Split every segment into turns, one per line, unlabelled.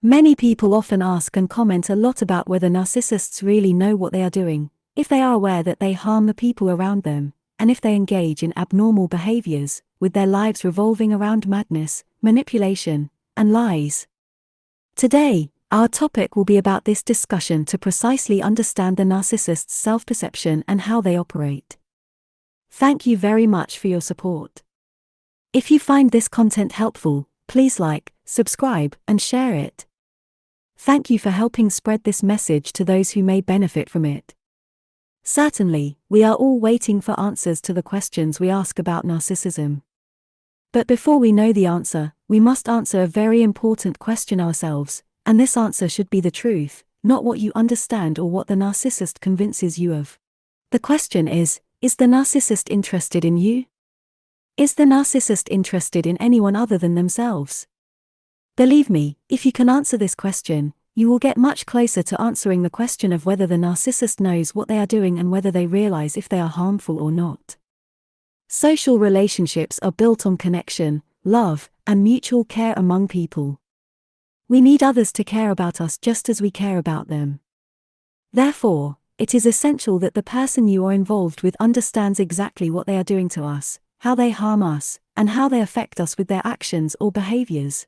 Many people often ask and comment a lot about whether narcissists really know what they are doing, if they are aware that they harm the people around them, and if they engage in abnormal behaviors, with their lives revolving around madness, manipulation, and lies. Today, our topic will be about this discussion to precisely understand the narcissist's self-perception and how they operate. Thank you very much for your support. If you find this content helpful, please like, subscribe, and share it. Thank you for helping spread this message to those who may benefit from it. Certainly, we are all waiting for answers to the questions we ask about narcissism. But before we know the answer, we must answer a very important question ourselves, and this answer should be the truth, not what you understand or what the narcissist convinces you of. The question is the narcissist interested in you? Is the narcissist interested in anyone other than themselves? Believe me, if you can answer this question, you will get much closer to answering the question of whether the narcissist knows what they are doing and whether they realize if they are harmful or not. Social relationships are built on connection, love, and mutual care among people. We need others to care about us just as we care about them. Therefore, it is essential that the person you are involved with understands exactly what they are doing to us, how they harm us, and how they affect us with their actions or behaviors.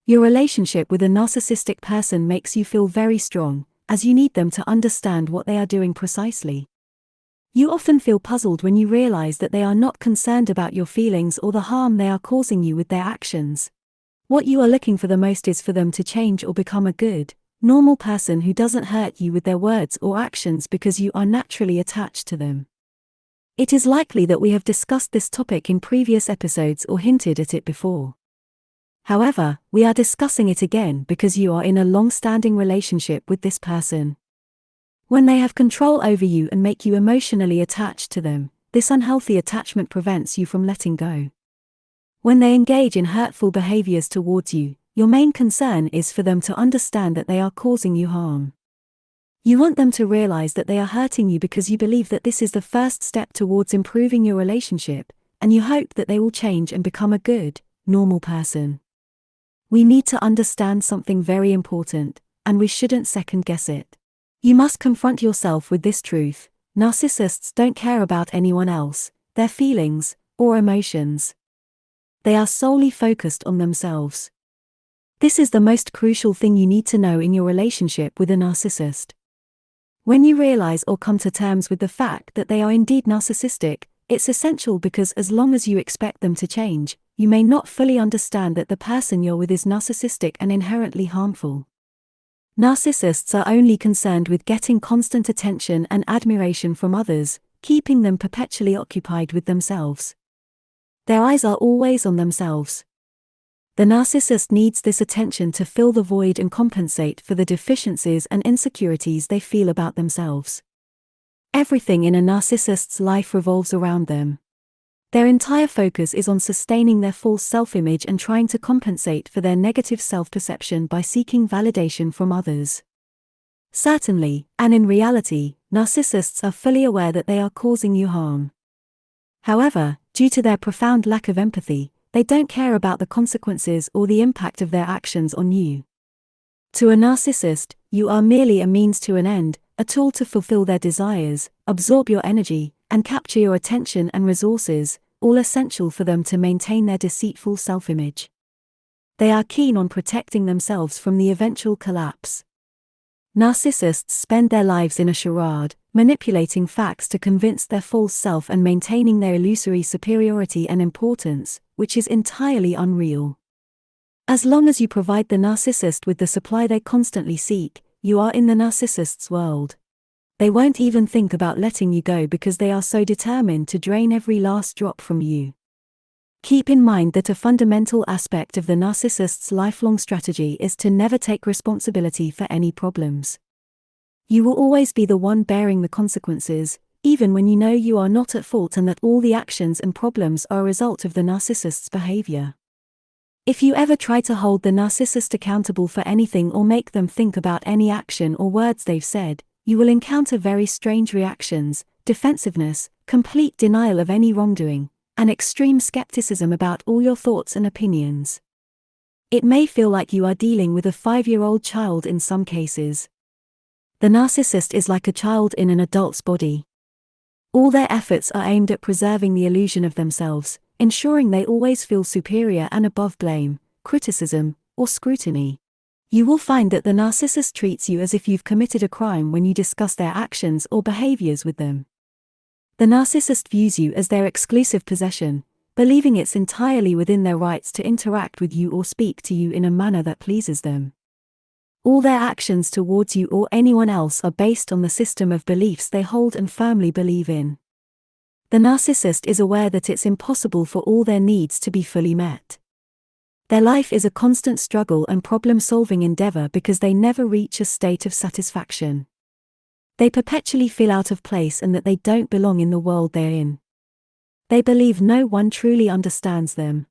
Your relationship with a narcissistic person makes you feel very strong, as you need them to understand what they are doing precisely. You often feel puzzled when you realize that they are not concerned about your feelings or the harm they are causing you with their actions. What you are looking for the most is for them to change or become a good, normal person who doesn't hurt you with their words or actions because you are naturally attached to them. It is likely that we have discussed this topic in previous episodes or hinted at it before. However, we are discussing it again because you are in a long-standing relationship with this person. When they have control over you and make you emotionally attached to them, this unhealthy attachment prevents you from letting go. When they engage in hurtful behaviors towards you, your main concern is for them to understand that they are causing you harm. You want them to realize that they are hurting you because you believe that this is the first step towards improving your relationship, and you hope that they will change and become a good, normal person. We need to understand something very important, and we shouldn't second-guess it. You must confront yourself with this truth: narcissists don't care about anyone else, their feelings, or emotions. They are solely focused on themselves. This is the most crucial thing you need to know in your relationship with a narcissist. When you realize or come to terms with the fact that they are indeed narcissistic, it's essential because as long as you expect them to change, you may not fully understand that the person you're with is narcissistic and inherently harmful. Narcissists are only concerned with getting constant attention and admiration from others, keeping them perpetually occupied with themselves. Their eyes are always on themselves. The narcissist needs this attention to fill the void and compensate for the deficiencies and insecurities they feel about themselves. Everything in a narcissist's life revolves around them. Their entire focus is on sustaining their false self-image and trying to compensate for their negative self-perception by seeking validation from others. Certainly, and in reality, narcissists are fully aware that they are causing you harm. However, due to their profound lack of empathy, they don't care about the consequences or the impact of their actions on you. To a narcissist, you are merely a means to an end, a tool to fulfill their desires, absorb your energy, and capture your attention and resources, all essential for them to maintain their deceitful self-image. They are keen on protecting themselves from the eventual collapse. Narcissists spend their lives in a charade, manipulating facts to convince their false self and maintaining their illusory superiority and importance, which is entirely unreal. As long as you provide the narcissist with the supply they constantly seek, you are in the narcissist's world. They won't even think about letting you go because they are so determined to drain every last drop from you. Keep in mind that a fundamental aspect of the narcissist's lifelong strategy is to never take responsibility for any problems. You will always be the one bearing the consequences, even when you know you are not at fault and that all the actions and problems are a result of the narcissist's behavior. If you ever try to hold the narcissist accountable for anything or make them think about any action or words they've said, you will encounter very strange reactions, defensiveness, complete denial of any wrongdoing, and extreme skepticism about all your thoughts and opinions. It may feel like you are dealing with a 5-year-old child in some cases. The narcissist is like a child in an adult's body. All their efforts are aimed at preserving the illusion of themselves, ensuring they always feel superior and above blame, criticism, or scrutiny. You will find that the narcissist treats you as if you've committed a crime when you discuss their actions or behaviors with them. The narcissist views you as their exclusive possession, believing it's entirely within their rights to interact with you or speak to you in a manner that pleases them. All their actions towards you or anyone else are based on the system of beliefs they hold and firmly believe in. The narcissist is aware that it's impossible for all their needs to be fully met. Their life is a constant struggle and problem-solving endeavor because they never reach a state of satisfaction. They perpetually feel out of place and that they don't belong in the world they're in. They believe no one truly understands them.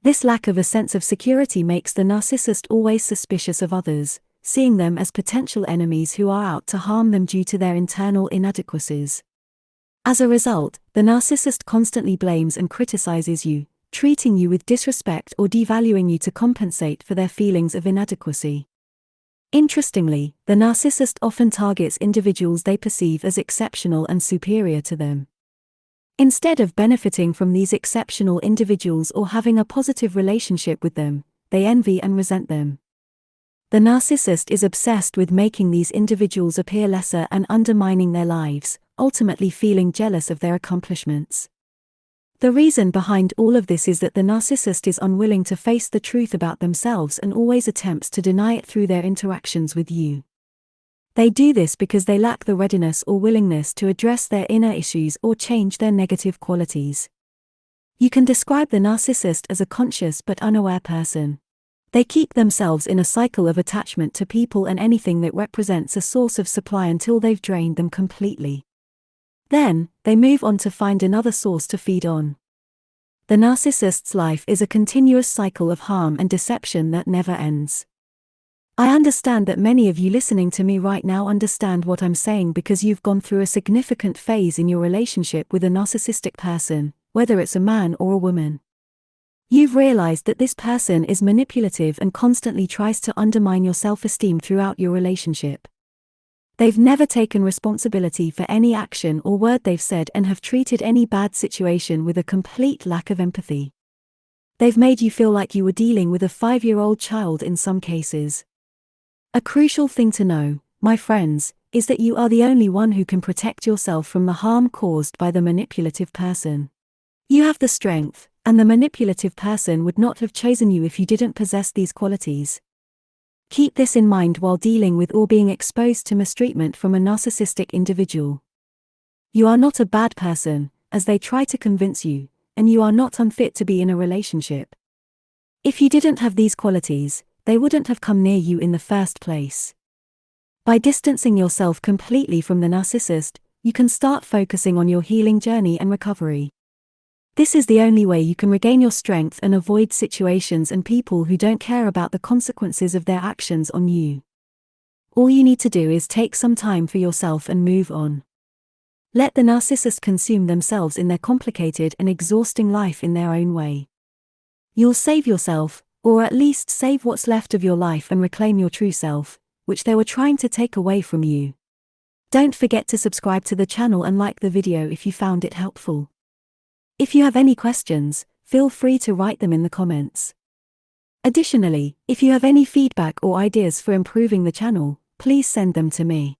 This lack of a sense of security makes the narcissist always suspicious of others, seeing them as potential enemies who are out to harm them due to their internal inadequacies. As a result, the narcissist constantly blames and criticizes you, treating you with disrespect or devaluing you to compensate for their feelings of inadequacy. Interestingly, the narcissist often targets individuals they perceive as exceptional and superior to them. Instead of benefiting from these exceptional individuals or having a positive relationship with them, they envy and resent them. The narcissist is obsessed with making these individuals appear lesser and undermining their lives, ultimately feeling jealous of their accomplishments. The reason behind all of this is that the narcissist is unwilling to face the truth about themselves and always attempts to deny it through their interactions with you. They do this because they lack the readiness or willingness to address their inner issues or change their negative qualities. You can describe the narcissist as a conscious but unaware person. They keep themselves in a cycle of attachment to people and anything that represents a source of supply until they've drained them completely. Then, they move on to find another source to feed on. The narcissist's life is a continuous cycle of harm and deception that never ends. I understand that many of you listening to me right now understand what I'm saying because you've gone through a significant phase in your relationship with a narcissistic person, whether it's a man or a woman. You've realized that this person is manipulative and constantly tries to undermine your self-esteem throughout your relationship. They've never taken responsibility for any action or word they've said and have treated any bad situation with a complete lack of empathy. They've made you feel like you were dealing with a 5-year-old child in some cases. A crucial thing to know, my friends, is that you are the only one who can protect yourself from the harm caused by the manipulative person. You have the strength, and the manipulative person would not have chosen you if you didn't possess these qualities. Keep this in mind while dealing with or being exposed to mistreatment from a narcissistic individual. You are not a bad person, as they try to convince you, and you are not unfit to be in a relationship. If you didn't have these qualities, they wouldn't have come near you in the first place. By distancing yourself completely from the narcissist, you can start focusing on your healing journey and recovery. This is the only way you can regain your strength and avoid situations and people who don't care about the consequences of their actions on you. All you need to do is take some time for yourself and move on. Let the narcissist consume themselves in their complicated and exhausting life in their own way. You'll save yourself, or at least save what's left of your life and reclaim your true self, which they were trying to take away from you. Don't forget to subscribe to the channel and like the video if you found it helpful. If you have any questions, feel free to write them in the comments. Additionally, if you have any feedback or ideas for improving the channel, please send them to me.